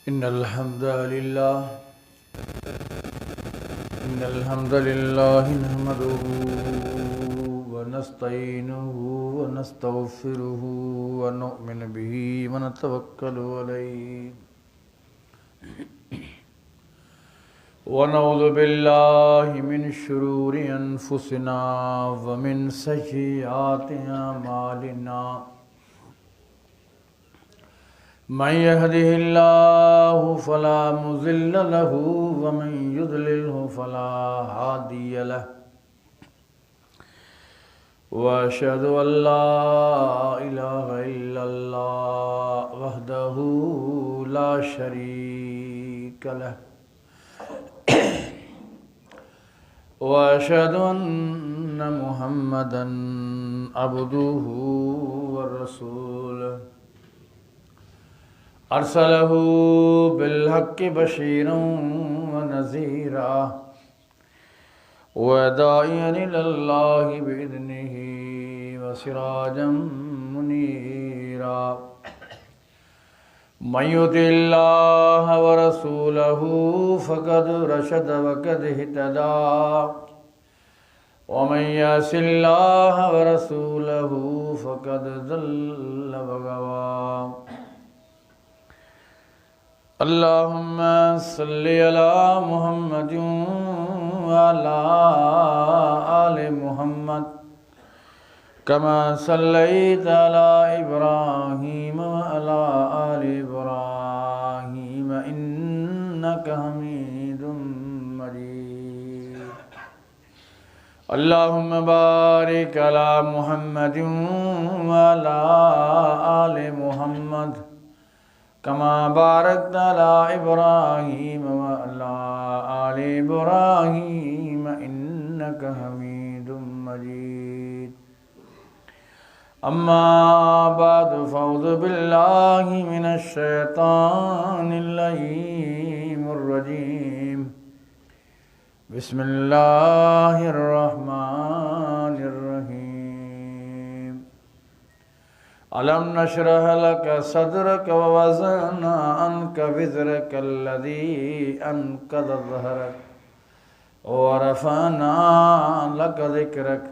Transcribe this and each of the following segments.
इन्नल हम्दलिल्लाह नहमदुहु व नस्तईनुहु व नस्तगफिरुहु व नु'मिनु बिही व नतवक्कलु अलैहि व नऊज़ु बिल्लाहि मिन शुरूरि अनफुसिना व मिन सय्यिआति अमालिना मन यहदिहिल्लाहु फला मुज़िल्ल लहु व मन युज़लिल्हु फला हादिय लहु व अशहदु अल्ला इलाहा इल्लल्लाह वहदहु ला शरीक लहु व अशहदु अन्न मुहम्मदन अब्दुहु व रसूलुहु अरसलहु बिल्हक्कि बशीरन व नज़ीरा व दाइयन इलल्लाहि बिइज़्निहि व सिराजम मुनीरा मन युतिल्लाह व रसूलहु फ़क़द रशद व क़द इहतदा व मन यअसिल्लाह व रसूलहु फ़क़द ज़ल्ल व गवा। अल्लाहुम्मा सल्लि अला मुहम्मदिन व अला आलि मुहम्मद कमा सल्लैता अला इब्राहीम व अला आलि इब्राहीम इन्नका हमीदुम मजीद। अल्लाहुम्मा बारिक अला मुहम्मदिन व अला आलि मुहम्मद कमा बारकता अला इब्राहीम व अला आलि इब्राहीम इन्नका हमीदुम मजीद। अम्मा बअद फ़अऊज़ु बिल्लाहि मिनश शैतानिर रजीमिर रजीम। बिस्मिल्लाहिर रहमानिर रहीम। अलम नशरह लक सदरक व वज़अना अन्का विज़रक अल्लज़ी अन्क़ज़ ज़हरक व रफ़अना लक ज़िक्रक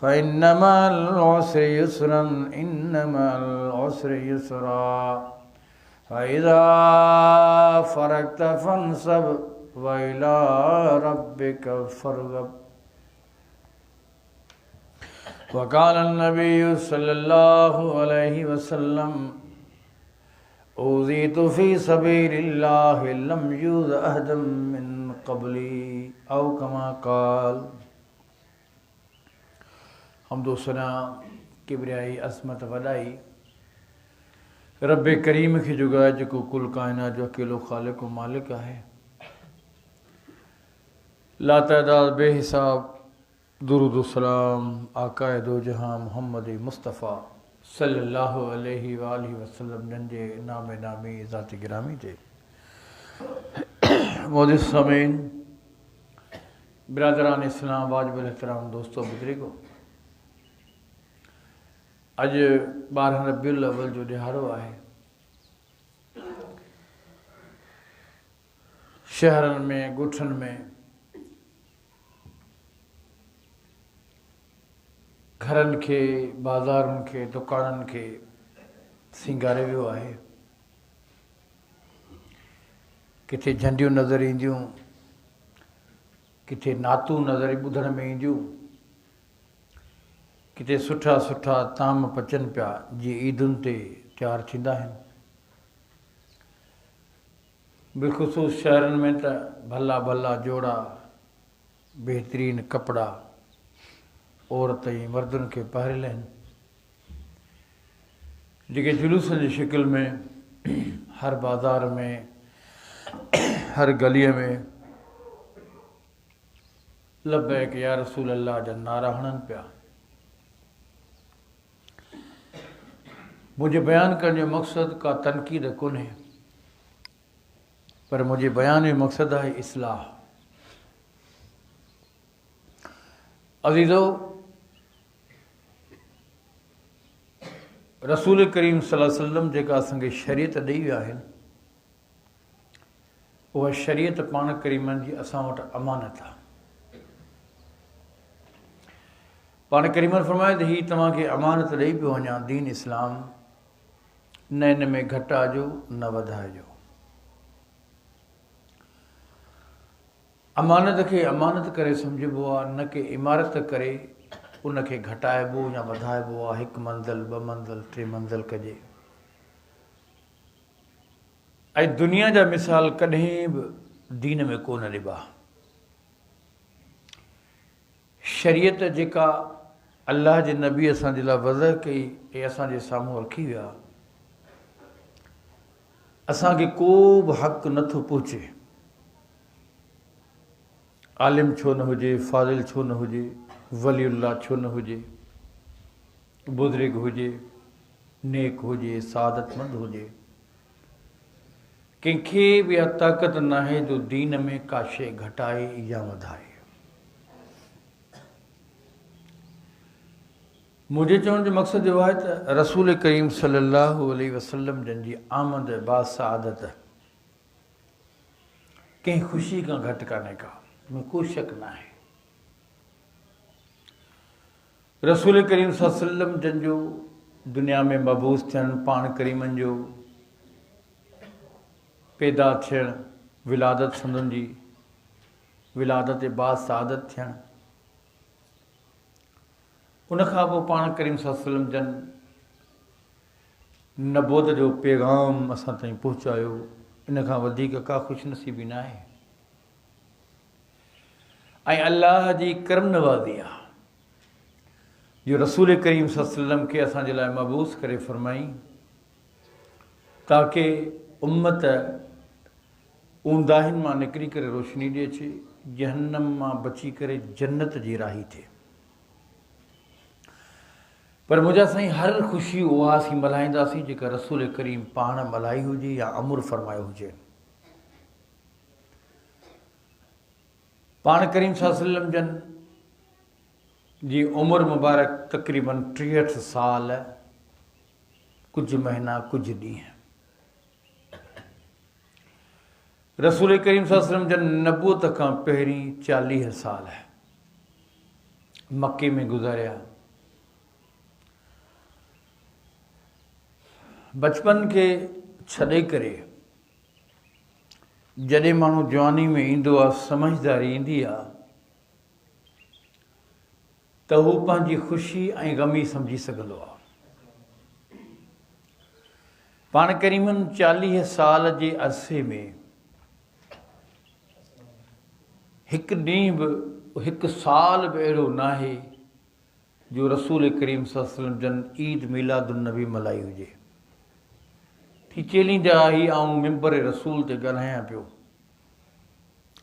फ़इन्न मअल उसरि युस्रन इन्न मअल उसरि युस्रा फ़इज़ा फ़रग़्त फ़ंसब व इला रब्बिक फ़रग़ब। वक़ाल नबी सल्लल्लाहु अलैहि वसल्लम उज़ीतु फ़ी सबीलिल्लाहि लम युज़ अहदम मिन क़ब्ली औ कमा क़ाल। हम्दो सना किब्रियाई असमत वॾाई रब करीम खे जुगाए जेको कुल काइनात जो अकेलो ख़ालिक़ व मालिक आहे। ला तइदाद बेहिसाब दुरूद सलाम आकाए दो जहां मोहम्मद मुस्तफ़ा सल्लल्लाहु अलैहि वालैहि वसल्लम जंजे नाम नामी ज़ात गिरामी ते मोदिस समीन बिरादरान इस्लाम वाजिब एहतराम दोस्तों बुजुर्गो, अॼु 12 रबीउल अव्वल जो ॾिहाड़ो आहे। शहरनि में ॻोठनि में घरनि खे बाज़ारनि खे दुकाननि खे सिंगारे वियो आहे। किथे झंडियूं नज़र ईंदियूं, किथे नातूं नज़र ॿुधण में ईंदियूं, किथे सुठा सुठा ताम पचनि पिया जीअं ईदुनि ते तयारु थींदा आहिनि। बिलख़ुसूस शहरनि में त भला भला जोड़ा बहितरीन कपिड़ा औरत ऐं मर्दनि खे पहिरियल आहिनि, जेके जुलूस जी शिकिल में हर बाज़ार में हर गलीअ में लब्बैक या रसूल अल्लाह जा नारा हणनि पिया। मुंहिंजे बयानु करण जो मक़सदु का तनक़ीद कोन्हे, पर मुंहिंजे बयान जो मक़सदु आहे इस्लाह। अज़ीज़ो, रसूल करीम सल्लल्लाहु अलैहि वसल्लम जेका असांखे शरीयत ॾेई विया आहिनि, उहा शरीयत पाण करीमनि जी असां वटि अमानत आहे। पाण करीमनि फरमाए त हीअ तव्हांखे अमानत ॾेई पियो वञा दीन इस्लाम, न इन में घटाइजो न वधाइजो। अमानत खे अमानत करे सम्झिबो आहे, न के इमारत करे उनखे घटाइबो या वधाइबो आहे। हिकु मंज़िल, ॿ मंज़िल, 3 मंज़िल कजे। ऐं दुनिया जा मिसाल कॾहिं बि दीन में कोन ॾिबा। शरीयत जेका अल्लाह जे नबी असांजे लाइ वज़ह कई ऐं असांजे साम्हूं रखी विया, असांखे को बि हक़ु नथो पहुचे। आलिम छो न हुजे, फाज़िल छो न हुजे, वलीउल्लाह छो न हुजे, बुज़ुर्ग हुजे, नेक हुजे, सादतमंद हुजे, कंहिंखे बि इहा ताक़त न आहे जो दीन में का शइ घटाए या वधाए। मुंहिंजे चवण जो मक़सदु इहो आहे त रसूल करीम सल्लल्लाहु अलैहि वसल्लम जन जी आमद बा सआदत कंहिं ख़ुशी खां घटि कान्हे का, में को शक न आहे। रसूल करीम सल्लल्लाहु अलैहि वसल्लम जन जो दुनिया में मबूस थियणु, पाण करीमनि जो पैदा थियणु, विलादत संदन जी विलादत बा सआदत थियणु, उनखां पोइ पाण करीम सल्लल्लाहु अलैहि वसल्लम जन नबूवत जो पैगाम असां ताईं पहुचायो, इन खां वधीक का ख़ुशनसीबी न आहे। ऐं अल्लाह जी करम नवाज़ी आहे जो रसूल करीम सल्लल्लाहु अलैहि वसल्लम खे असांजे लाइ मबूस करे फरमाई ताकि उम्मत ऊंदाहिनि मां निकिरी करे रोशनी ॾे अचे, जहन्नम मां बची करे जन्नत जी राही थिए। पर मुंहिंजा साईं हर ख़ुशी उहा असीं मल्हाईंदासीं जेका रसूल करीम पाण मल्हाई हुजे या अमुर फरमायो हुजे। पाण करीम सल्लल्लाहु अलैहि वसल्लम जन जी उमिरि मुबारक तक़रीबन 63 साल, कुझु महीना, कुझु ॾींहं। रसूल करीम सल्लल्लाहु अलैहि वसल्लम जन नबूवत खां पहिरीं 40 साल मके में गुज़ारिया। बचपन खे छॾे करे जॾहिं माण्हू जवानी में ईंदो आहे, समझदारी ईंदी आहे, त हू पंहिंजी ख़ुशी ऐं ग़मी सम्झी सघंदो आहे। पाण करीमनि 40 साल जे अरसे में हिकु ॾींहुं बि, हिकु साल बि अहिड़ो न आहे जो रसूल करीम सल्लल्लाहु अलैहि वसल्लम जन ईद मीलादुन नबी मल्हाई हुजे। थी चेलींदा ई आऊं मिंबर रसूल ते ॻाल्हायां पियो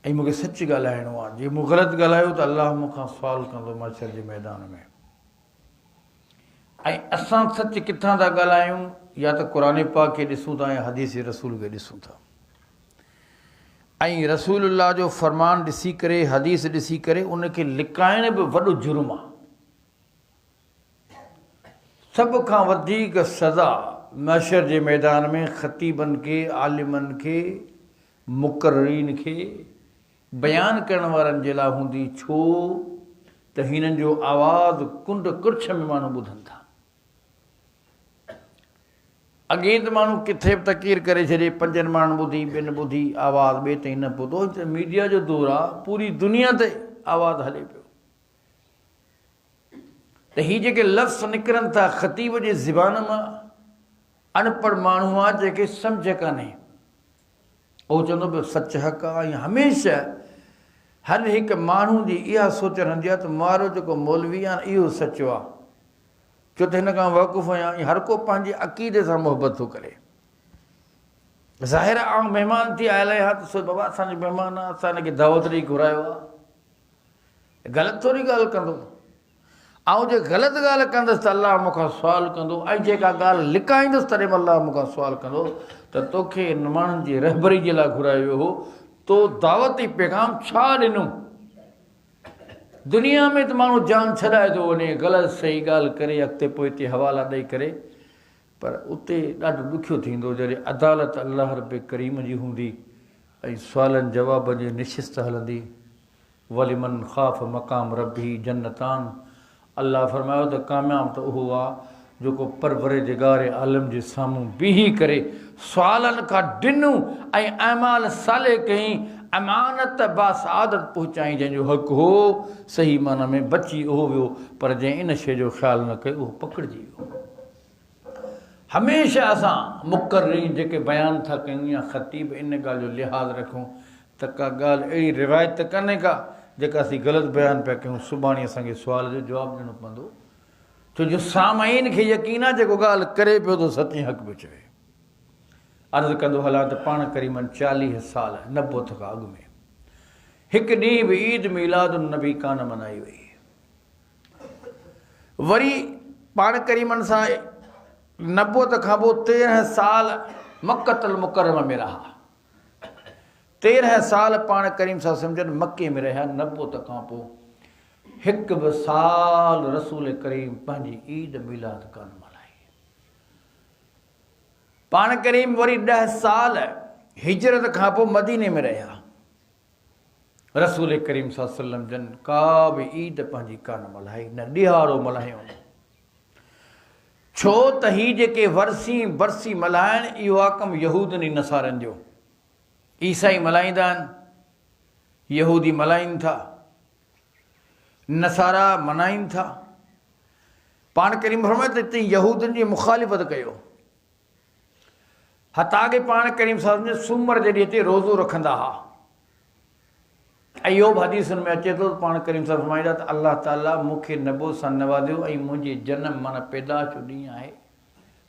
ऐं मूंखे सच ॻाल्हाइणो आहे। जे मूं ग़लति ॻाल्हायो त अलाह मूंखां सुवाल कंदो महशर जे मैदान में। ऐं असां सच किथां था ॻाल्हायूं, या त क़ुर पाक खे ॾिसूं था या हदीस रसूल खे ॾिसूं था। ऐं रसूलुल्लाह जो फरमान ॾिसी करे, हदीस ॾिसी करे उनखे लिकाइण बि वॾो जुर्म आहे। सभ खां वधीक सज़ा महशर जे मैदान में ख़तीबनि खे, आलिमनि खे, मुक़र्रीन खे, बयान करण वारनि जे लाइ हूंदी। छो त हिननि जो आवाज़ कुंड कुर्छ में माण्हू ॿुधनि था। अॻे त माण्हू किथे बि तकीर करे छॾे, 5 माण्हुनि ॿुधी, 2 ॿुधी, आवाज़ ॿिए ताईं न पहुतो। त मीडिया जो दौरु आहे, पूरी दुनिया ते आवाज़ु हले पियो। त हीअ जेके लफ़्ज़ निकिरनि था ख़तीब जे ज़बान मां, अनपढ़ माण्हू आहे जंहिंखे सम्झ कान्हे, उहो चवंदो पियो सच हक़ आहे। ऐं हमेशह हर हिकु माण्हू जी इहा सोच रहंदी आहे त मारो जेको मौलवी आहे इहो सचो आहे, छो त हिन खां वाक़ुफ़ु आहियां। ऐं हर को पंहिंजे अक़ीदे सां मुहबत थो करे। ज़ाहिर आहे महिमान थी आयल आहियां त सो बाबा असांजो महिमान आहे, असां हिनखे दावत ॾेई घुरायो आहे, ग़लति थोरी ॻाल्हि कंदो। ऐं जे ग़लति ॻाल्हि कंदुसि त अलाह मूंखां सुवालु कंदो, ऐं जेका ॻाल्हि लिकाईंदुसि तॾहिं बि अलाह मूंखां सुवालु कंदो त तोखे हिन माण्हुनि जी रहबरी जे लाइ घुरायो वियो हो, तो दावती पैगाम छा ॾिनो। दुनिया में त माण्हू जान छॾाए थो वञे, ग़लति सही ॻाल्हि करे अॻिते पोइते हवाला ॾेई करे, पर उते ॾाढो ॾुखियो थींदो जॾहिं अदालत अलाह रब करीम जी हूंदी ऐं सुवालनि जवाबनि जी निशिस्त हलंदी। वलिमन ख़ाफ़ मक़ाम रब्बी जन्नतान। अल्लाह फरमायो त कामयाब त उहो आहे जेको परवरदिगार आलम जे साम्हूं बीही करे सुवालनि खां ॾिनूं ऐं अमाल साले कयईं, अमानत बासादत पहुचाई, जंहिंजो हक़ हो सही माना में बची उहो वियो, पर जंहिं इन शइ जो ख़्यालु न कयो उहो पकड़िजी वियो। हमेशह असां मुक़र्रीन जेके बयानु था कयूं या ख़तीब इन ॻाल्हि जो लिहाज़ रखूं त का ॻाल्हि अहिड़ी रिवायत त कान्हे का जेका असीं ग़लति बयानु पिया कयूं, सुभाणे असांखे सुवाल जो जवाबु ॾियणो पवंदो, छो जो सामाईन खे यकीन आहे जेको ॻाल्हि करे पियो थो सची हक़ पियो चवे। अर्ज़ु कंदो हलां त पाण क़रीबन 40 साल नबूअत खां अॻु में हिकु ॾींहुं बि ईद मीलाद नबी कान मनाई वई। वरी पाण क़रीबन सां नबूअत खां पोइ 13 साल मक्कतुल मुकरमा में रहा। 13 साल पाण करीम सां सम्झनि मके में रहिया। नबूअत खां पोइ हिकु बि साल रसूल करीम पंहिंजी ईद मीलाद कान मल्हाई। पाण करीम वरी 10 साल हिजरत खां पोइ मदीने में रहिया। रसूल करीम सल्लल्लाहु अलैहि वसल्लम जन का बि ईद पंहिंजी कान मल्हाई, न ॾिहाड़ो मल्हायो। छो त ही जेके वरसी बरसी मल्हाइण इहो आहे कमु यहूदनि नसारनि जो। ईसाई मल्हाईंदा आहिनि, यहूदी मल्हाइनि था, नसारा मल्हाइनि था। पाण करीम फरमाए त हिते यहूदनि जी मुखालिफ़त कयो। हता के पाण करीम साहिब ने सूमर जॾहिं हिते रोज़ो रखंदा हुआ। अयोब हदीसुनि में अचे थो पाण करीम साहिब फरमाईंदा त अल्लाह ताला मूंखे नबूअत सां नवाज़ियो ऐं मुंहिंजे जनम माना पैदाश जो ॾींहुं आहे,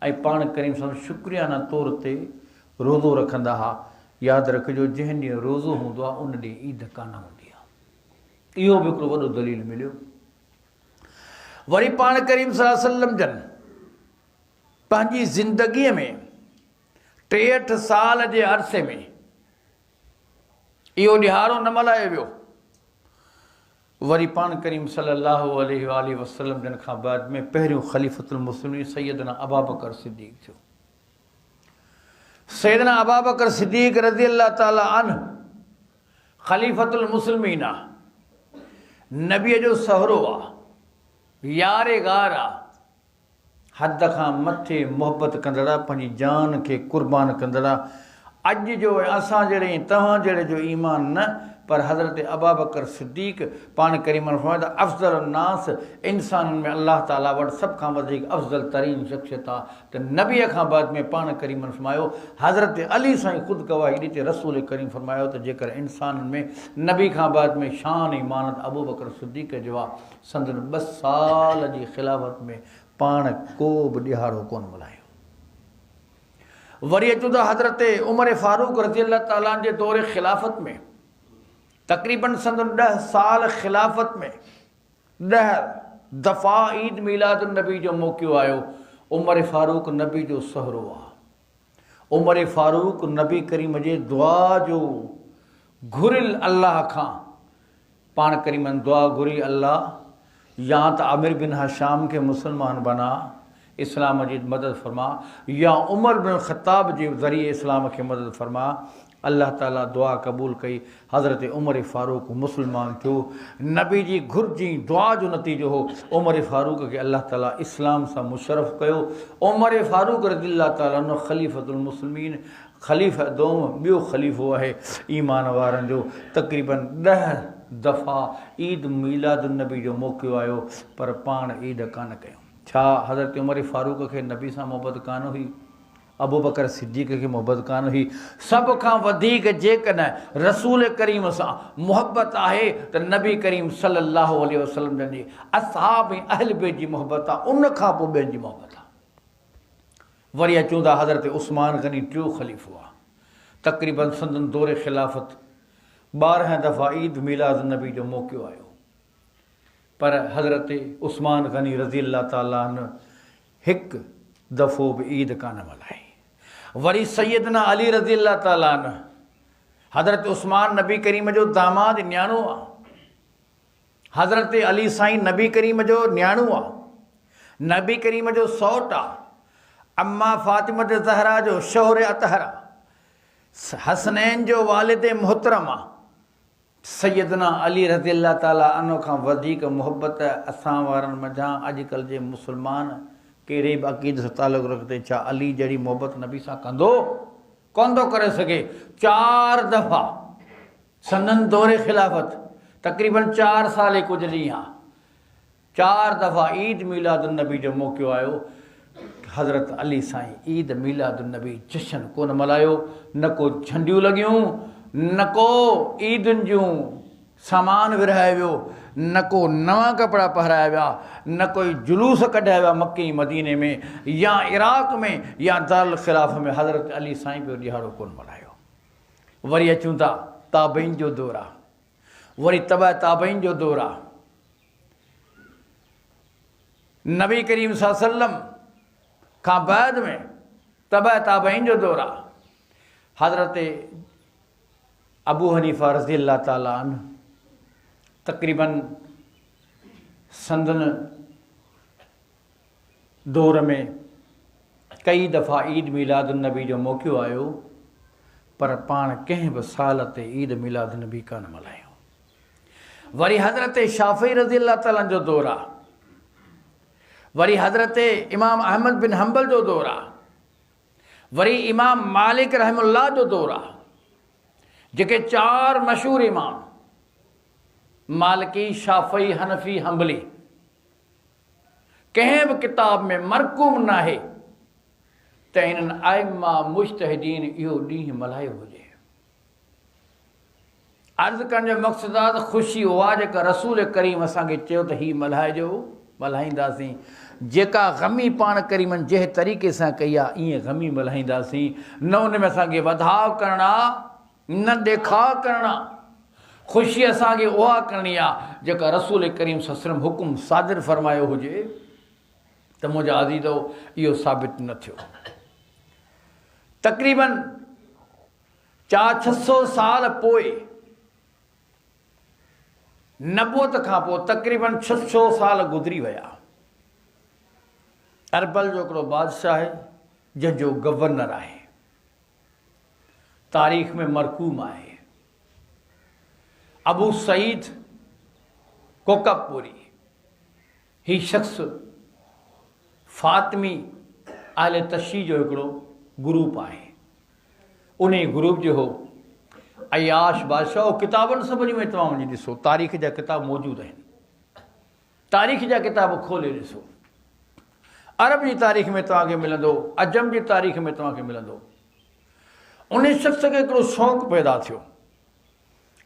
ऐं पाण करीम साहिब शुक्रियाना तौर ते रोज़ो रखंदा हुआ। यादि रखिजो जंहिं ॾींहुं रोज़ो हूंदो आहे उन ॾींहुं ईद कान हूंदी आहे। इहो बि हिकिड़ो वॾो दलील मिलियो। वरी पाण करीम सल्लल्लाहु अलैहि वसल्लम जन पंहिंजी ज़िंदगीअ में 63 साल जे अरसे में इहो ॾिहाड़ो न मल्हायो वियो। वरी पाण करीम सल्लल्लाहु अलैहि वसल्लम जन खां बाद में पहिरियों ख़लीफ़तुल मुस्लिमीन सैयदना अबू बकर सिद्दीक़ थियो। सैयदना अबू बकर सिद्दीक़ रज़ी अल्लाह ताला अन्हु ख़लीफ़तुल मुस्लिमीन आहे, नबीअ जो सहरो आहे, यारे गार आहे, हद खां मथे मोहबत कंदड़ आहे, पंहिंजी जान खे कुर्बान कंदड़ आहे। अॼु जो असां जहिड़े तव्हां जहिड़े जो ईमान न, पर हज़रत अबू बकर सिद्दीक़ पाण करीम फरमाया अफ़ज़ल नास इंसाननि में अल्लाह ताला वटि सभ खां वधीक अफ़ज़ल तरीन शख़्सियत आहे। त नबीअ खां बाद में पाण करीम फरमायो हज़रत अली साईं ख़ुदि गवाही ॾिते रसूल करीम फरमायो त जेकर इंसाननि में नबी खां बाद में शान ईमानत अबू बकर सिद्दीक़ जो आहे, संदन 2 साल जी ख़िलाफ़त में पाण को बि ॾिहाड़ो कोन मल्हायो। वरी अचूं था हज़रत उमर फारूक रज़ी अल्लाह ताला जे दौर ख़िलाफ़त में तक़रीबन संदन 10 साल ख़िलाफ़त में 10 दफ़ा ईद मीलाद नबी जो मौक़ो आयो। उमर फारूक नबी जो सहरो आहे। उमर फारूक नबी करीम जे दुआ जो घुरियल अल्लाह खां पाण करीमन दुआ घुरी अल्लाह या त आमिर बिन हशाम खे मुसलमान बना, इस्लाम जी मदद फरमा, या उमर बिन ख़त्ताब जे ज़रिए इस्लाम खे मदद फरमा। अल्लाह ताला दुआ क़बूल कई। हज़रत उमर फारूक मुसलमान थियो। नबी जी घुरिजी दुआ जो नतीजो हो उमर फारूक खे अल्लाह ताला इस्लाम सां मुशरफ़ कयो। उमर फारूक रज़ियल्लाहु ताला अन्हु ख़लीफ़तुल मुस्लिमीन ख़लीफ़ा दोम ॿियो ख़लीफ़ो आहे ईमान वारनि जो। तक़रीबन 10 दफ़ा ईद मीलाद नबी जो मौक़ो आयो, पर पाण ईद कान कयूं। छा हज़रत उमर फारूक खे नबी सां मोहबत कान हुई? अबू बकर सिद्दीक़ खे मोहबत कान हुई? सभ खां वधीक जेकॾहिं रसूल करीम सां मोहबत आहे त नबी करीम सल्लल्लाहु अलैहि वसल्लम जी असहाब ऐं अहल बैत जी मोहबत आहे, उन खां पोइ ॿियनि जी मोहबत आहे। वरी अचूं था हज़रत उस्मान गनी टियों ख़लीफ़ो आहे। तक़रीबन संदन दौर ख़िलाफ़त 12 दफ़ा ईद मीलाद नबी जो मौक़ो आयो, पर हज़रत उस्मान गनी रज़ी अल्लाह ताला अन्हु हिकु दफ़ो बि ईद कान मल्हाई। वरी सैयदना अली रज़ी अल्लाह ताला अन्हु हज़रत उस्मान नबी करीम जो दामाद न्याणो आहे। हज़रत अली साईं नबी करीम जो न्याणो आहे, नबी करीम जो सौटु आहे। अम्मा फ़ातिमा ज़हरा जो शौहर अतहर आहे। हसनैन जो वालिद मोहतरम आहे सैयदना अली रज़ी अल्लाह ताला अन्हु खां वधीक मुहबत असां वारनि मथां अॼुकल्ह जे मुस्लमान कहिड़े बि अक़ीदे सां तालुक़ रखंदे छा अली जहिड़ी मुहबत नबी सां कंदो कोन थो करे सघे। 4 दफ़ा संदन दौरे खिलाफ़त तक़रीबन 4 साल कुछ ॾींहं आहे 4 दफ़ा ईद मीलादुन्नबी जो मौक़ो आयो। हज़रत अली साईं ईद मीलादुन्नबी जशन कोन मल्हायो, न को झंडियूं लॻियूं, न को ईदुनि जूं सामान विरहाए वियो, न को नवां कपिड़ा पहिराया विया, न कोई जुलूस कढाया विया मक्के मदीने में या इराक़ में या दारुल ख़िलाफ़ में। हज़रत अली साईं पियो ॾिहाड़ो कोन मल्हायो। वरी अचूं था ताबईन जो दौर आहे, वरी तबा ताबईन जो दौर आहे। नबी करीम सल्लल्लाहु अलैहि वसल्लम खां बाद में तबा ताबईन जो दौर आहे। हज़रत अबू हनीफ़ा रज़ी अल्लाह ताला अन्हु तक़रीबन संदन दौर में कई दफ़ा ईद मीलादुन्नबी जो मौक़ो आयो, पर पाण कंहिं बि साल ते ईद मीलादुन्नबी कान मल्हायो। वरी हज़रत शाफ़ी रज़ी अल्लाह ताला जो दौर आहे, वरी हज़रत इमाम अहमद बिन हंबल जो दौर आहे, वरी इमाम मालिक रहमुल्लाह जो दौर आहे। जेके 4 मशहूर इमाम मालिकी, शाफ़ी, हनफ़ी, हंबली कंहिं बि किताब में मरकूम न आहे त इन्हनि आइम्मा मुज्तहिदीन इहो ॾींहुं मल्हायो हुजे। अर्ज़ु करण जो मक़सदु आहे त ख़ुशी उहा जेका रसूल करीम असांखे चयो त हीअ मल्हाइजो, मल्हाईंदासीं। जेका ग़मी पाण करीमनि जंहिं तरीक़े सां कई आहे ईअं ग़मी मल्हाईंदासीं। न उन में असांखे वधाव करणा, न ॾेखाव करणा। ख़ुशी असांखे उहा करणी आहे जेका रसूल करीम सल्लल्लाहु अलैहि वसल्लम हुकुम सादिर फ़रमायो हुजे। त मुंहिंजा अज़ीज़ो इहो साबित न थियो। तक़रीबन 400-600 साल पोइ, नबूअत खां पोइ तक़रीबन 600 साल गुज़री विया। अरबल जो हिकिड़ो बादशाह आहे जंहिंजो गवर्नर आहे, तारीख़ में मरकूम आहे, अबू सईद कोकबपुरी। ही शख़्स फ़ातिमी आले तशी जो हिकिड़ो ग्रुप आहे। उन ग्रुप जो हो अयाश बादशाह। किताबनि सभिनी में तव्हां वञी ॾिसो, तारीख़ जा किताब मौजूदु आहिनि। तारीख़ जा किताब खोले ॾिसो, अरब जी तारीख़ में तव्हांखे मिलंदो, अजम जी तारीख़ में तव्हांखे मिलंदो। उन शख़्स खे हिकिड़ो शौक़ु पैदा थियो,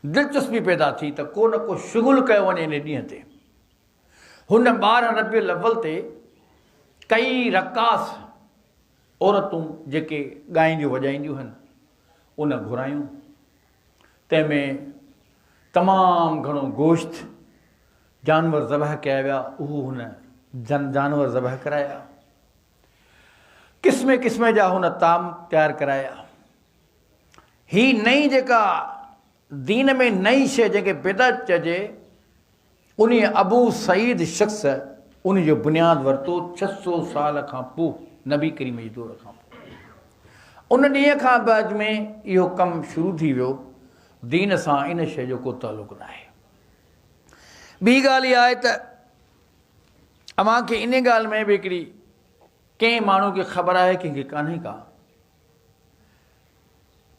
दिलचस्पी पैदा थी त को न को शुगुल कयो वञे इन ॾींहं ते। हुन 12 रबीउल अव्वल ते कई रकास औरतूं जेके ॻाईंदियूं वॼाईंदियूं आहिनि उन घुरायूं। तंहिंमें तमामु घणो गोश्त जानवर ज़बह कया विया, उहो हुन जानवर ज़बह कराया। क़िस्म क़िस्म जा हुन ताम तयारु कराया। ही नई जेका दीन में नई शइ जंहिंखे बिदअत चइजे, उन अबू सईद शख़्स उन जो बुनियादु वरितो 600 साल खां पोइ, नबी करीम जे दौर खां पोइ। उन ॾींहं खां बाद में इहो कमु शुरू थी वियो। दीन सां इन शइ जो को तालुक़ु न आहे। ॿी ॻाल्हि इहा आहे त अव्हांखे इन ॻाल्हि में बि हिकिड़ी कंहिं माण्हू खे ख़बर आहे, कंहिंखे कान्हे का।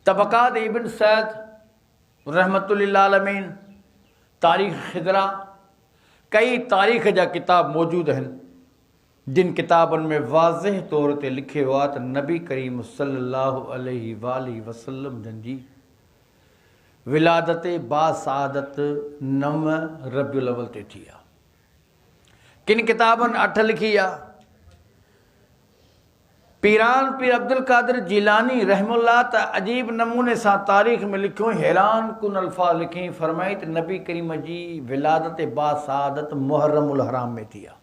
तबक़ात इब्न सैद रहमतुल्लिल आलमीन, तारीख़ ख़िदरा, कई तारीख़ जा किताब मौजूदु आहिनि जिन किताबनि में वाज़ह तौर ते लिखियो आहे त नबी करीम सल्लल्लाहु अलैहि वसल्लम जन जी विलादत बासादत 9 रबीउल अव्वल ते थी आहे। किन किताबनि 8 लिखी आहे। पीरान पीर अब्दुल कादिर जीलानी रहमुल्लाह त अजीब नमूने सां तारीख़ में लिखियो, हैरान कुन अल्फाज़ लिखी, फरमाई त नबी करीम जी विलादत बासादत मुहर्रमुल हराम में थी आहे,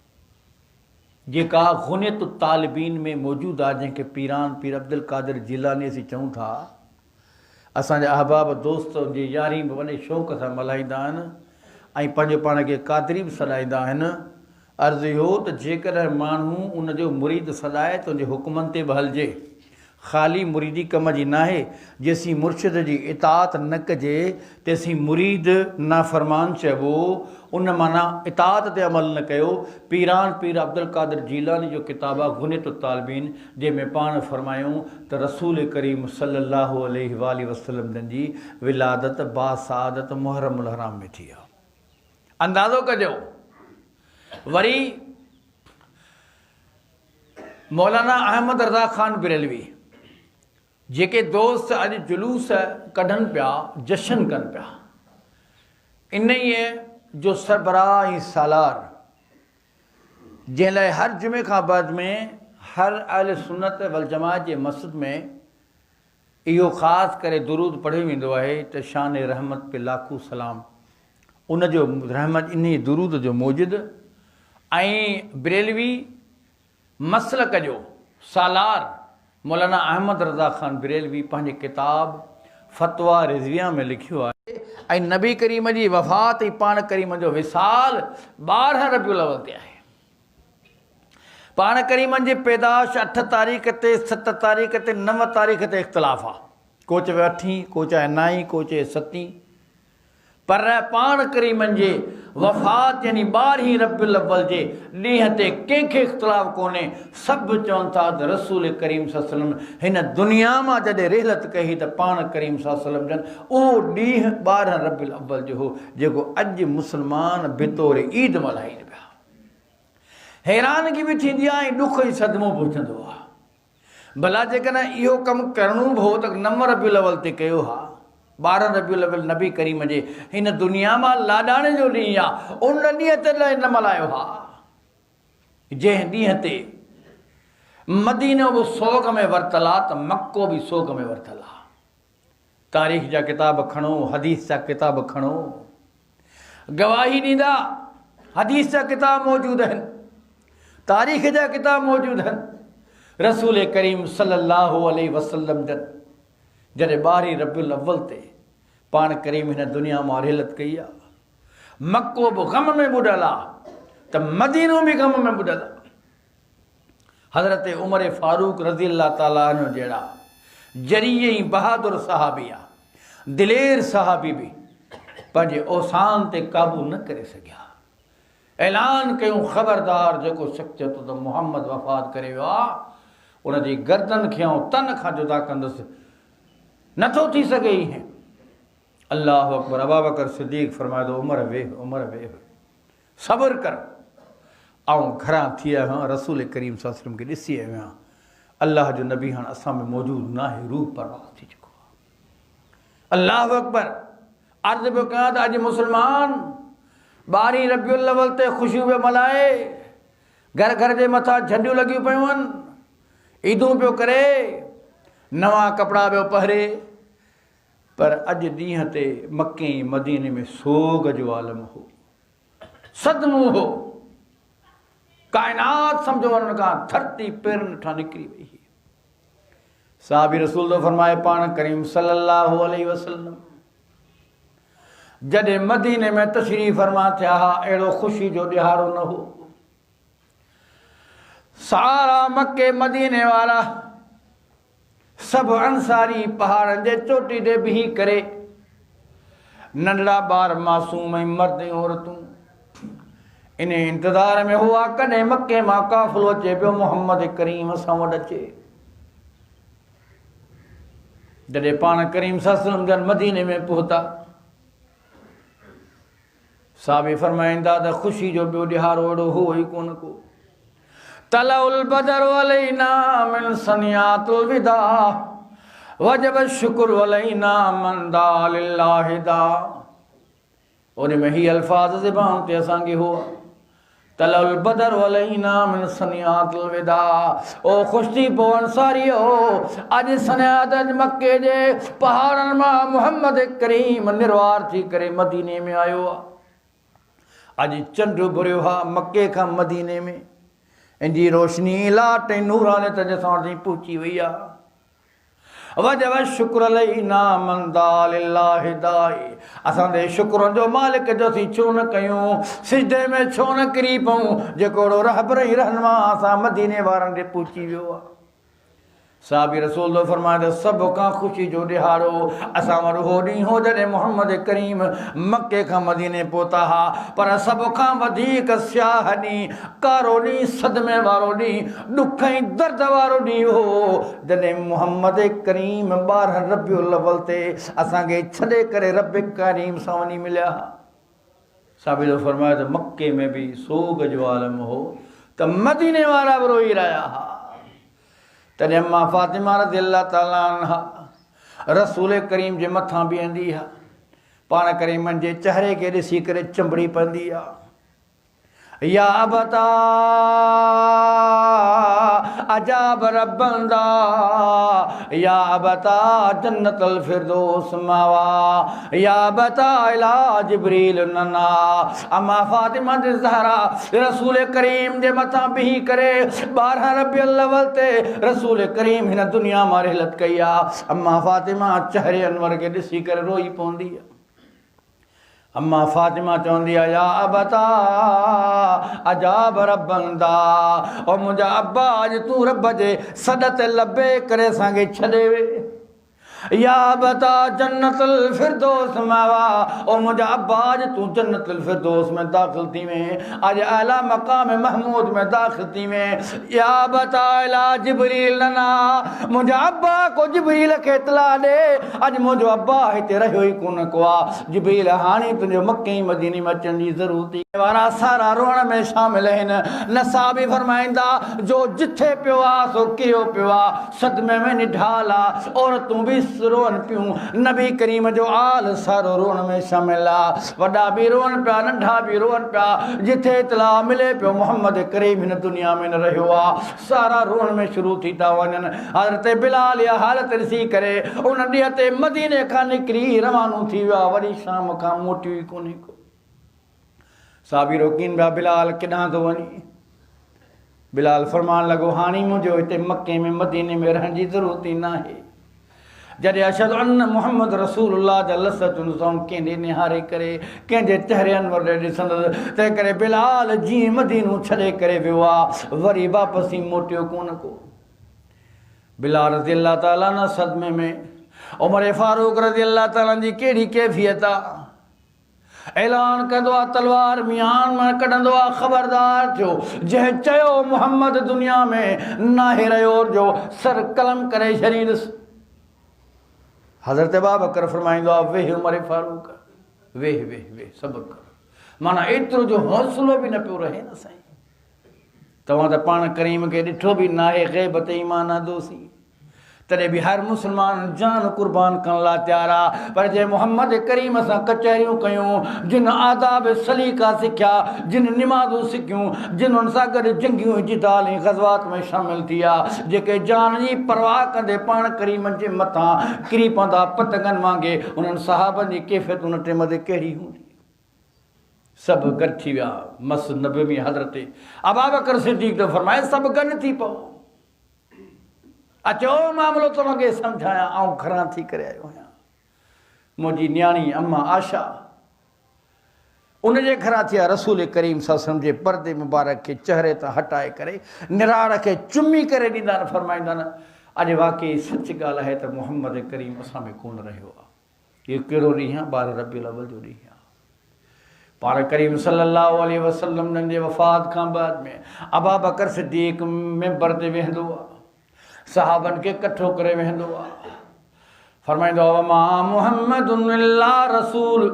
जेका गुनियत तालिबीन में मौजूदु आहे, जंहिंखे पीरान पीर अब्दुल कादिर जीलानी असीं चऊं था। असांजा अहबाब दोस्त जी यारी बि वॾे शौक़ सां मल्हाईंदा आहिनि ऐं पंहिंजे पाण खे कादरी बि सॾाईंदा आहिनि। अर्ज़ु इहो त जेकॾहिं माण्हू उनजो मुरीद सॾाए त उनजे हुकमनि ते बि हलिजे, ख़ाली मुरीदी कम जी नाहे, जेसी मुर्शिद जी इताअत न कजे तेसी मुरीद नाफ़रमान चइबो, उन माना इताअत ते अमल न कयो। पीरान पीर अब्दुल कादिर जीलानी जो किताब आहे गुनियतुत तालिबीन, जंहिंमें पाण फरमायूं त रसूल करीम सल्लल्लाहु अलैहि वसल्लम जन जी विलादत बासादत मुहर्रमुल हराम में थी आहे। अंदाज़ो कजो। वरी मौलाना अहमद रज़ा ख़ान बरेलवी जेके दोस्त अॼु जुलूस कढनि पिया, जशन कनि पिया, इन ई जो सरबराह ऐं सालार, जंहिं लाइ हर जुमे खां बाद में हर अहल सुन्नत वल जमात जे मस्जिद में इहो ख़ासि करे दुरूद पढ़ियो वेंदो आहे त शान रहमत पे लाखू सलाम, उन जो रहमत इन दुरूद जो मौजिद। ऐं बरेलवी मसलक जो सालार मौलाना अहमद रज़ा ख़ान बरेलवी पंहिंजी किताब फ़तवा रिज़विया में लिखियो आहे। ऐं नबी करीम जी वफ़ात ऐं पाण करीम जो विसाल 12 रबीउल अव्वल ते आहे। पाण करीमन जी पैदाश 8 तारीख़ ते, 7 तारीख़ ते, 9 तारीख़ ते इख़्तिलाफ़ आहे। को चवे 8, को चवे 9, को चवे 7, पर पाण करीमन जे वफ़ात यानी 12 रबीउल अव्वल जे ॾींहं ते कंहिंखे इख़्तिलाफ़ कोन्हे। सभु चवनि था त रसूल करीम सल्लल्लाहु अलैहि वसल्लम हिन दुनिया मां जॾहिं रिहलत कई त पाण करीम सल्लल्लाहु अलैहि वसल्लम जन उहो ॾींहुं 12 रबीउल अव्वल जो हो, जेको अॼु मुस्लमान बितौर ईद मल्हाइनि पिया। हैरानगी बि थींदी आहे ऐं ॾुख ऐं सदमो पहुचंदो आहे। भला जेकॾहिं इहो कमु करिणो बि हो त 9 रबीउल अव्वल ते कयो हा। 12 रबीउल अव्वल नबी करीम जे हिन दुनिया मां लाॾाणे जो ॾींहुं आहे, उन ॾींहं ते न मल्हायो हा, जंहिं ॾींहं ते मदीनो बि सोग में वरितल आहे त मक्को बि सोग में वरितल आहे। तारीख़ जा किताब खणो, हदीस जा किताब खणो, गवाही ॾींदा। हदीस जा किताब मौजूदु आहिनि, तारीख़ जा किताब मौजूदु आहिनि। रसूल करीम सल्लल्लाहु अलैहि वसल्लम जन जॾहिं 12 रबीउल अव्वल ते पाण करीम हिन दुनिया मां रिहलत कई आहे, मक्को बि ग़म में ॿुॾल आहे त मदीनो बि ग़म में ॿुॾल आहे। हज़रत उमर फारूक रज़ी अल्लाह ताला अन्हु जहिड़ा जरीए ऐं बहादुर सहाबी आहे, दिलेर सहाबी बि पंहिंजे औसान ते क़ाबू न करे सघिया। ऐलान कयूं, ख़बरदार जेको शख़्स चए थो त मुहम्मद वफ़ात करे वियो आहे, उनजी गर्दन खे ऐं तन खां जुदा कंदुसि, नथो थी सघे ईअं। अल्लाह अकबर। अबू बकर सिद्दीक़ फरमाए थो, उमर वेह, उमर वेह, सब्र कर। ऐं घरां थी आयो आहियां, रसूल करीम सल्लल्लाहु अलैहि वसल्लम खे ॾिसी आयो आहियां। अल्लाह जो नबी हाणे असां में मौजूदु न आहे, रूह परवाह थी चुको आहे। अल्लाह अकबर। अर्ज़ु पियो कयां त अॼु मुस्लमान 12 रबीउल अव्वल ते ख़ुशियूं पियो मल्हाए, घर घर जे मथां झंडियूं लॻियूं पियूं आहिनि, ईदूं पियो करे, नवां कपिड़ा पियो पहिरे, पर अॼु ॾींहं ते मके मदीने में सोग जो आलम हो, सदमो हो। कायनात सम्झो वञण खां धरती पेरनि हेठां निकिरी वई। साहबी रसूल तो फरमाए पाण करीम सल्लल्लाहु अलैहि वसल्लम जॾहिं मदीने में तशरीफ़ फरमा थिया हा, अहिड़ो ख़ुशी जो ॾिहाड़ो न हो। सारा मके मदीने वारा सभु अंसारी पहाड़नि जे चोटी ते बीही करे, नंढड़ा ॿार मासूम ऐं मर्द ऐं औरतूं इन इंतज़ार में हुआ कॾहिं मके मां काफ़िलो अचे पियो मोहम्मद करीम असां वटि अचे। जॾहिं पाण करीम सल्लल्लाहु अलैहि वसल्लम जन मदीने में पहुता, साहबी फरमाईंदा त ख़ुशी जो ॿियो ॾिहाड़ो अहिड़ो हो ई कोन को। तलउल बदर अलैना मिन सनियातुल विदा वजब शुक्र अलैना मन दा लिल्लाहि दा। उन में ही अल्फाज ज़बान ते असांखे हो, तलउल बदर अलैना मिन सनियातुल विदा। ओ ख़ुशि थी पो अंसारियो, अॼु सनियात मके जे पहाड़नि मां मुहम्मद करीम निर्वार थी करे मदीने में आयो आहे। अॼु चंड भुरियो हा मके खां मदीने में, इंजी रोशनी लाट ऐं नूरानियत जे सां पहुची वई आहे। वजब शुक्र अलैना मन दा लिल्लाहि दाई। असां दे शुक्रनि जो मालिक जो असीं छो न कयूं, सिजदे में छो न किरी पऊं, जेको रहबर ई रहनुमा असां मदीने वारनि ते पहुची वियो आहे। साहबी रसूल तो फरमाया सब का खुशी जो ॾिहारो असां वटि हो ॾींहुं हो जॾहिं मोहम्मद करीम मके खां मदीने पहुता हा, पर सब खां वधीक स्याह ॾींहुं, कारो ॾींहुं, सदमे वारो ॾींहुं, ॾुख ऐं दर्द वारो ॾींहुं हो जॾहिं मोहम्मद करीम 12 रबिउल अव्वल ते असांखे छॾे करे रब करीम सां वञी मिलिया हा। साहबी तो फरमाया त मके में भी सोग जो आलम हो त मदीने वारा बि रोई रहिया हा। तॾहिं अम्मा फातिमा रज़ियल्लाहु ताला अन्हा रसूल करीम जे मथां बीहंदी हा, पाण करीमन जे चेहरे खे ॾिसी करे चंबड़ी पवंदी आहे। या अबता अजाब रबंदा या अबता जन्नतल फिरदौस मावा या अबता इला जिब्रील नना। अम्मा फातिमा ज़हरा रसूल करीम जे मथां बीही करे 12 रबिउल अव्वल ते रसूल करीम हिन दुनिया मां रिहलत कई आहे। अम्मा फातिमा चेहरे अनवर के ॾिसी करे रोई पवंदी आहे। अम्मा फातिमा चवंदी आहे या अबता अजाब रबंदा, और मुंहिंजा अब्बा अॼु तूं रब जे सॾ ते लबे करे असांखे छॾे वे। या अबता जन्नतल फिरदौस मावा, और मुंहिंजा अब्बा अॼु तूं जन्नतल फिरदौस में दाख़िल थी में, अॼु आला मक़ाम महमूद में दाख़िल थी में। या अबता इला जिब्रील नना, मुंहिंजा अब्बा को जिब्रील खे इतला ॾे, अॼु मुंहिंजो अब्बा हिते रहियो ई कोन को आहे। जिब्रील हाणे तुंहिंजो मके मदीने में अचण जी ज़रूरत वारा सारा रोअण में शामिल आहिनि। नसा बि फरमाईंदा जो जिथे पियो आहे सो कयो पियो आहे, सदमे में निढाल आहे, औरतूं बि रोअन पियूं। नबी करीम जो आल सारो रोअण में शामिल आहे, वॾा बि रोअन पिया, नंढा बि रोअन पिया। जिथे इतला मिले पियो मोहम्मद करीम हिन दुनिया में न रहियो आहे, सारा रोअण में शुरू थी था वञनि। हज़रत बिलाल इहा हालत ॾिसी करे उन ॾींहं ते मदीने खां निकिरी रवानो थी वियो आहे, वरी शाम खां मोटियो ई कोन्हे को। साहबी रोकीन पिया बिलाल केॾांहुं थो वञी। बिलाल फरमान लॻो हाणे मुंहिंजो हिते मके में मदीने में रहण जी ज़रूरत ई न आहे। जॾहिं अशहदु अन्न मुहम्मद रसूलुल्लाह जा लफ़्ज़ कंहिं ॾे निहारे करे कंहिंजे चेहरे अनवर ॾे ॾिसंदुसि, तंहिं करे बिलाल जीअं मदीनो छॾे करे वियो आहे वरी वापसि ई मोटियो कोन को। बिलाल रज़ियल्लाहु ताला न सदमे में। उमर फारूक रज़ियल्लाहु ताला जी कहिड़ी कैफ़ियत आहे। ऐलान कंदो आहे तलवार मियान में कढंदो आहे, ख़बरदार थियो जंहिं चयो मोहम्मद दुनिया में नाहे रहियो जो सर कलम करे छॾींदुसि। हज़रत बाबकर फरमाईंदो आहे वेह उमर फारूक, वेह वेह वेह सब्र कर। माना एतिरो जो हौसलो बि न पियो रहे न साईं। तव्हां त पाण करीम खे ॾिठो बि न आहे, ग़ैबत ईमान दोसी, तॾहिं बि हर मुस्लमान जान कुर्बान करण लाइ तयारु आहे। पर जे मोहम्मद करीम सां कचहरियूं कयूं, जिन आदाब सलीका सिखिया, जिन निमाज़ूं सिखियूं, जिन उन सां गॾु जंगियूं जिदाल ऐं ग़ज़वात में शामिल थी आहे, जेके जान जी परवाह कंदे पाण करीम जे मथां किरी पवंदा पतंगनि वांगुरु, उन्हनि सहाबनि जी कैफ़ियत उन टाइम ते कहिड़ी हूंदी। सभु गॾु थी विया। मस नबवी हज़रत अबू बकर सिद्दीक़ तो फरमाए सभु गॾु थी पओ, अचो मामलो तव्हांखे सम्झायां, आउं घरां थी करे आयो आहियां। मुंहिंजी न्याणी अम्मा आशा उनजे घरां थी आहे, रसूल करीम सां सम्झे पर्दे मुबारक खे चेहरे तां हटाए करे निराड़ खे चुमी करे ॾींदा आहिनि, फरमाईंदा आहिनि अॼु वाक़ई सच ॻाल्हि आहे त मोहम्मद करीम असां में कोन रहियो आहे। इहो कहिड़ो ॾींहुं आहे? 12 रबिउल अव्वल जो ॾींहुं आहे। पाण करीम सल्लल्लाहु अलैहि वसल्लम जे वफ़ात खां बाद में अबू बकर सिद्दीक़ मिंबर ते वेहंदो आहे, सहाबन के कठो करे वेंदो आहे, फरमाईंदो आहे मा मुहम्मदुन इल्ला रसूल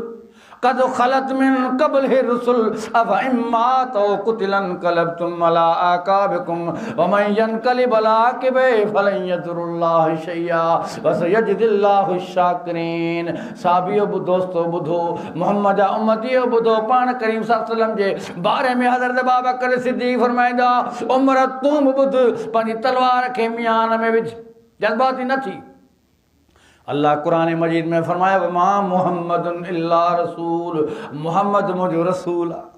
कद खलत मिन क़ब्लिहि रुसुल अफ़ इम्मा तो कुतिलन कलबतुम अला आकाबिकुम व मन यनकलिब अला आकिबैहि फलन यदुरुल्लाह शैया व सयजदिल्लाहु शाकिरीन। साबियो दोस्तो ॿुधो, मोहम्मद जा उम्मतियो ॿुधो, पाण करीम सल्लल्लाहु अलैहि वसल्लम जे बारे में हज़रत अबू बकर सिद्दीक़ फरमाईंदा उमर तूं बि ॿुध, पंहिंजी तलवार खे मियान में विझ, जज़्बाती न थी। अल्लाह कुरान मजीद में फरमाया मा मुहम्मदुन इल्ला रसूल, मोहम्मद मुंहिंजो रसूल आहे।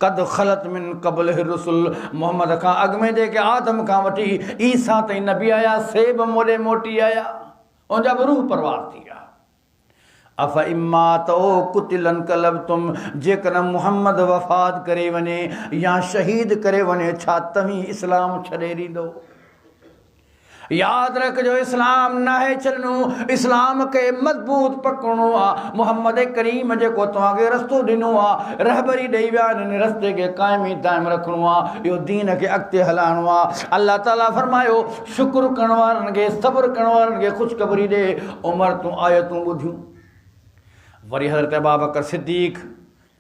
कद खलत मिन क़ब्लिहि रुसुल, मोहम्मद खां अॻु में जेके आदम खां वठी ईसा ताईं नबी आया से बि मोॾे मोटी आया, उनजा बि रूह परवार थी विया। अफ़ इम्मा तो कुतिलन कलबतुम, जेकॾहिं मुहम्मद वफ़ात करे वञे या शहीद करे वञे, छा तव्हीं इस्लाम छॾे ॾींदो? याद रख जो इस्लाम नाहे छॾणो, इस्लाम के मज़बूत पकड़णो आहे। मुहम्मद करीम जेको तव्हांखे रस्तो ॾिनो आहे, रहबरी ॾेई विया आहिनि, इन रस्ते खे क़ाइमी दाइम रखणो आहे, इहो दीन खे अॻिते हलाइणो आहे। अल्लाह ताला फरमायो शुक्र करण वारनि खे, सब्र करण वारनि खे ख़ुशख़बरी ॾे, उमर तूं आयतूं ॿुधियूं। वरी हज़रत अबू बकर सिद्दीक़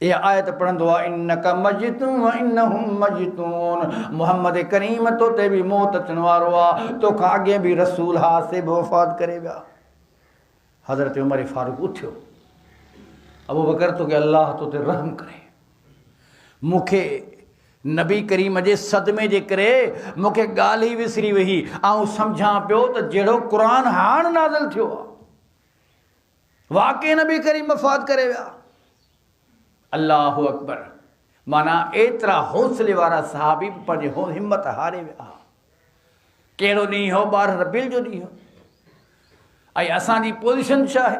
ये आयत पढ़ंदो आहे, इन्नका मय्यतुन व इन्नहुम मय्यतून। मुहम्मद करीम तो ते भी मौत अचण वारो आहे, तोखां अॻे भी रसूल हा से बि वफ़ात करे विया। हज़रत उमर फारूक उथियो, अबू बकर तोखे अल्लाह तो ते रहम करे, मूंखे नबी करीम जे सदमे जे करे मूंखे ॻाल्हि ई विसरी वई। ऐं सम्झां पियो त जहिड़ो क़ुर हाणे नाज़िल थियो आहे, वाक़ई नबी करीम वफ़ात करे विया। अल्लाह अकबर। माना एतिरा हौसले वारा सहाबी पंहिंजी हिम्मत हारे विया। कहिड़ो ॾींहुं हो? 12 रबील जो ॾींहुं हो। ऐं असांजी पोज़ीशन छा आहे?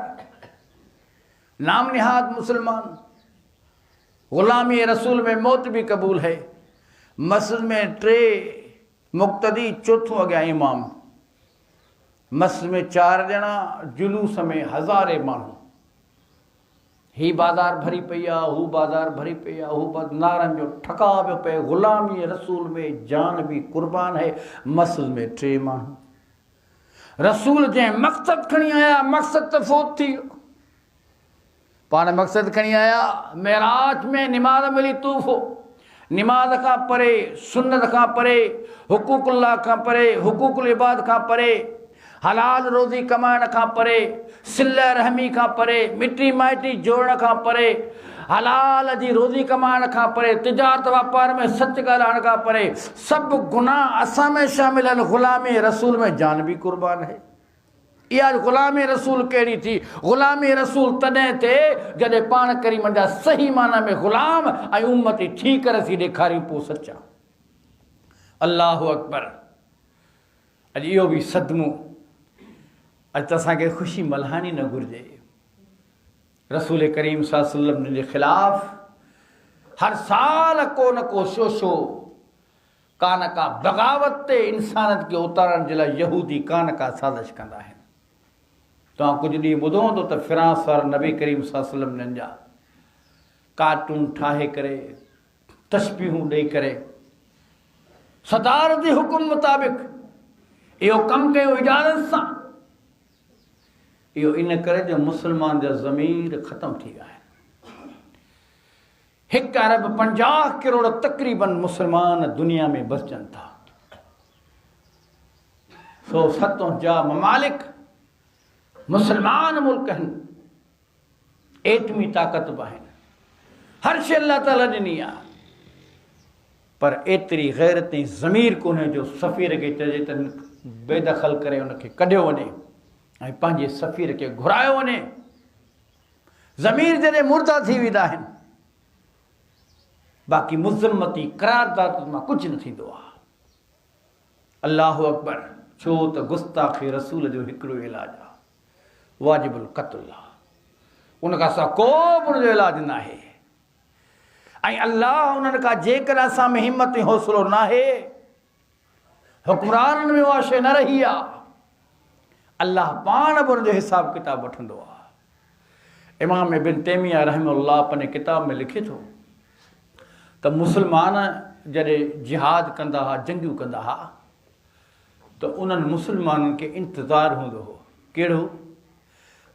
नाम निहाद मुसलमान, ग़ुलामी रसूल में मौत भी क़बूल है। मस्जिद में 3 मुक़्तदी, चौथों अॻियां इमाम, मस्जिद में 4 ॼणा, जुलूस में हज़ारे माण्हू। ही बाज़ार भरी पई आहे, हू बाज़ार भरी पई आहे, हू नारनि जो ठका पियो पए। ग़ुलामी रसूल में जान भी कुर्बान है। मस्जिद में 3 माण्हू। रसूल जंहिं मक़सद खणी आया, मक़सद त फ़ौत थी वियो। पाण मक़सद खणी आया, मेराज में निमाज़ मिली तूफ़ो, निमाज़ खां परे, सुन्नत खां परे, हुकूकुल्लाह खां परे, हुकूकुल इबाद खां परे, हलाल रोज़ी कमाइण खां परे, सिले रहमी खां परे, मिटी माइटी जोड़ण खां परे, हलाल जी रोज़ी कमाइण खां परे, तिजारत वापार में सच ॻाल्हाइण खां परे, सभु गुनाह असां में शामिल आहिनि। ग़ुलामी रसूल में जान भी कुर्बान है। इहा ग़ुलामी रसूल कहिड़ी थी? ग़ुलामी रसूल तॾहिं थिए जॾहिं पाण करीम जा सही माना में ग़ुलाम ऐं उम्मती थी करे सी ॾेखारियूं पोइ सचा। अल्लाह अकबर। अॼु इहो बि सदमो, अॼु त असांखे ख़ुशी मल्हाइणी न घुरिजे। रसूल करीम सल्लल्लाहु अलैहि वसल्लम जे ख़िलाफ़ हर साल को न को शोशो, का न का बग़ावत ते इंसानियत खे उतारण जे लाइ यहूदी का न का साज़िश कंदा आहिनि। तव्हां कुझु ॾींहुं ॿुधो हूंदो त फ़्रांस वारा नबी करीम सल्लल्लाहु अलैहि वसल्लम जा कार्टून ठाहे करे, तशबीहूं ॾेई करे, सदारती हुकुम मुताबिक़ इहो कमु कयो इजाज़त सां। इहो इन करे जो मुस्लमान जा ज़मीर ख़तम थी विया आहिनि। 1 अरब 50 करोड़ तक़रीबन मुस्लमान दुनिया में बसजनि था। 107 ममालिक मुसलमान मुल्क आहिनि, एटमी ताक़त बि आहिनि, हर शइ अल्लाह ताला ॾिनी आहे। पर एतिरी ग़ैरत ऐं ज़मीर कोन्हे जो सफ़ीर खे चइजे त बेदख़ल करे उनखे कढियो वञे ऐं पंहिंजे सफ़ीर खे घुरायो वञे। ज़मीर जॾहिं मुर्दा थी वेंदा आहिनि, बाक़ी मुज़म्मती करारदाद मां कुझु न थींदो आहे। अल्लाह अकबर। छो त गुस्ताख़ी रसूल जो हिकिड़ो इलाजु आहे, वाजिबुल क़त्ल आहे। उनखां सवाइ को बि उनजो इलाजु न आहे। ऐं अल्लाह उन्हनि खां जेकॾहिं असां में हिम्मत ऐं हौसलो न आहे, हुक्मराननि में उहा शइ न रही आहे, अल्लाह पाण बि उनजो हिसाब किताब वठंदो आहे। इमाम इब्न तैमिया रहमहुल्लाह पंहिंजे किताब में लिखे थो त मुसलमान जॾहिं जिहाद कंदा हुआ, जंगियूं कंदा हुआ, त उन्हनि मुसलमाननि खे इंतज़ारु हूंदो हो। कहिड़ो?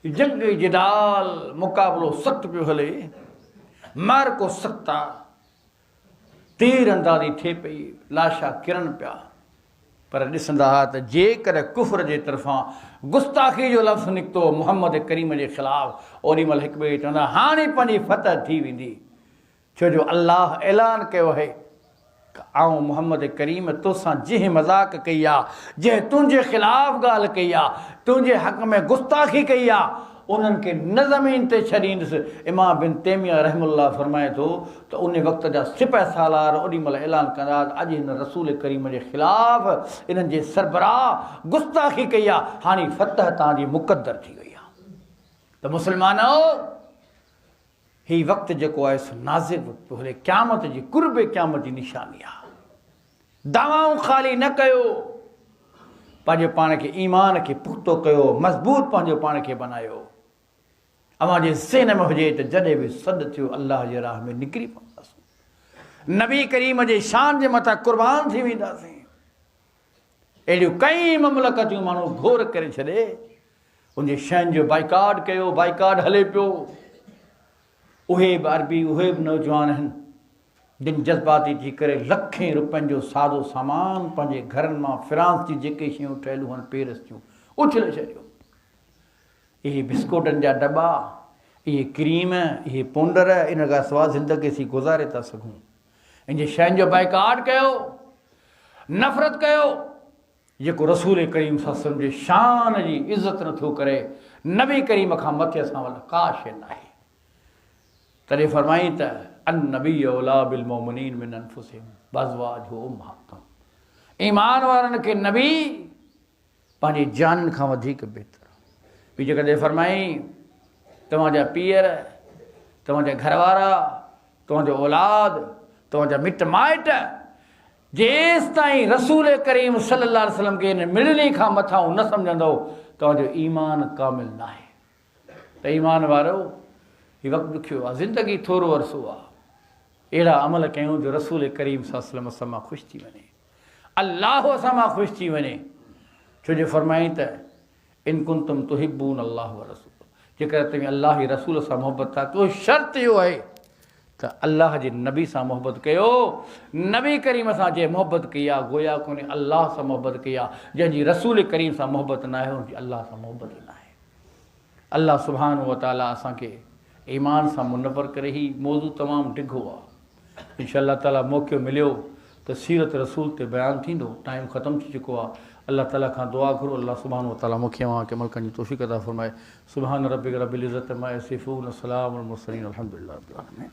जंग जिदाल, मुक़ाबिलो सख़्तु पियो हले, मार को सख़्तु आहे, तीर अंदाज़ी थिए पई, लाशा किरनि पिया। पर ॾिसंदा हुआ त जेकर कुफ़र जे तरफ़ां गुस्ताखी जो लफ़्ज़ निकितो मुहम्मद करीम जे ख़िलाफ़, ओॾी महिल हिकु ॿिए खे चवंदा हाणे पंहिंजी फतह थी वेंदी। छो जो अल्लाह ऐलान कयो आहे, आऊं मुहम्मद करीम तोसां जंहिं मज़ाक़ कई आहे, जंहिं तुंहिंजे ख़िलाफ़ ॻाल्हि कई आहे, तुंहिंजे हक़ में गुस्ताखी कई आहे, उन्हनि खे न ज़मीन ते छॾींदुसि। इमाम बिन तैमिया रहमहुल्लाह फरमाए थो त उन वक़्त जा सिपह सालार ओॾी महिल ऐलान कंदा, अॼु हिन रसूल करीम जे ख़िलाफ़ इन्हनि जे सरबराह गुस्ताखी कई आहे, हाणे फतह तव्हांजी मुक़दर थी वई आहे। त मुसलमानो, हीउ वक़्तु जेको आहे सो नाज़िर वक़्तु हले, क़यामत जी कुर्ब क़यामत जी निशानी आहे। दवाऊं ख़ाली न कयो, पंहिंजे पाण खे ईमान खे पुख़्तो कयो, मज़बूत पंहिंजो पाण खे बनायो। अव्हां जे ज़हन में हुजे त जॾहिं बि सॾु थियो अल्लाह जे राह में निकिरी पवंदासीं, नबी करीम जे शान जे मथां क़ुर्बान थी वेंदासीं। अहिड़ियूं कई ममलकतियूं माण्हू घोर करे छॾे, उनजे शयुनि जो बाइकाट कयो, बाइकाट हले पियो। उहे बि अरबी, उहे बि नौजवान आहिनि जिन जज़्बाती थी करे लखें रुपयनि जो सादो सामान पंहिंजे घरनि मां फ्रांस जी जेके शयूं ठहियलूं आहिनि पेरिस जूं उछले छॾियो। इहे बिस्कुटनि जा दॿा, इहे क्रीम, इहे पाउडर, इन खां सवाइ ज़िंदगी असीं गुज़ारे था सघूं। इन जे शयुनि जो बाइकाट कयो, नफ़रत कयो। जेको रसूल करीम सल्लल्लाहु अलैहि वसल्लम जे शान जी इज़त नथो करे, नबी करीम खां मथे असां वटि का शइ न आहे। तॾहिं फरमाई त अन्नबी औला बिल मोमिनीन मिन अनफुसिहिम वअज़वाजुहु उम्महातुहुम। ईमान वारनि खे नबी पंहिंजी जान खां वधीक बहितर। ॿी जॻह फरमाई तव्हांजा पीअर, तव्हांजा घरवारा, तव्हांजो औलाद, तव्हांजा मिट माइट जेसि ताईं रसूल करीम सल्लल्लाहु अलैहि वसल्लम खे इन मिलनी खां मथां न सम्झंदो तव्हांजो ईमान कामिल न आहे। त ईमान वारो हीउ वक़्तु ॾुखियो आहे, ज़िंदगी थोरो अरसो आहे। अहिड़ा अमल कयूं जो रसूल करीम सल्लल्लाहु अलैहि वसल्लम असां मां ख़ुशि थी वञे, अल्लाह असां मां ख़ुशि थी वञे। छो जो फरमाई त इन कुंतुम तुहिब्बून अल्लाह व रसूल, जेकर तव्हां अल्लाह जी रसूल सां मोहबत था कयो, शर्त इहो आहे त अल्लाह जे नबी सां मोहबत कयो। नबी करीम सां जे मोहबत कई आहे गोया कोन्हे अल्लाह सां मोहबत कई आहे। जंहिंजी रसूल करीम सां मोहबत न आहे हुनजी अल्लाह सां मोहबत ई न आहे। अल्लाह सुब्हानहु व तआला असांखे ईमान सां मुनवर करे। ही मौज़ू तमामु डिघो आहे। इंशाअल्लाह ताला मौक़ो मिलियो त सीरत रसूल ते बयानु थींदो। टाइम ख़तमु थी चुको आहे। अल्लाह ताला खां दुआ घुरो, अल्लाह सुब्हानहु व तआला मूंखे अवांखे अमल करण जी तौफ़ीक़ अता फ़रमाए। सुब्हान रब्बिक रब्बिल इज़्ज़ति अम्मा यसिफ़ून, सलामुल मुरसलीन, अल्हम्दुलिल्लाहि रब्बिल आलमीन।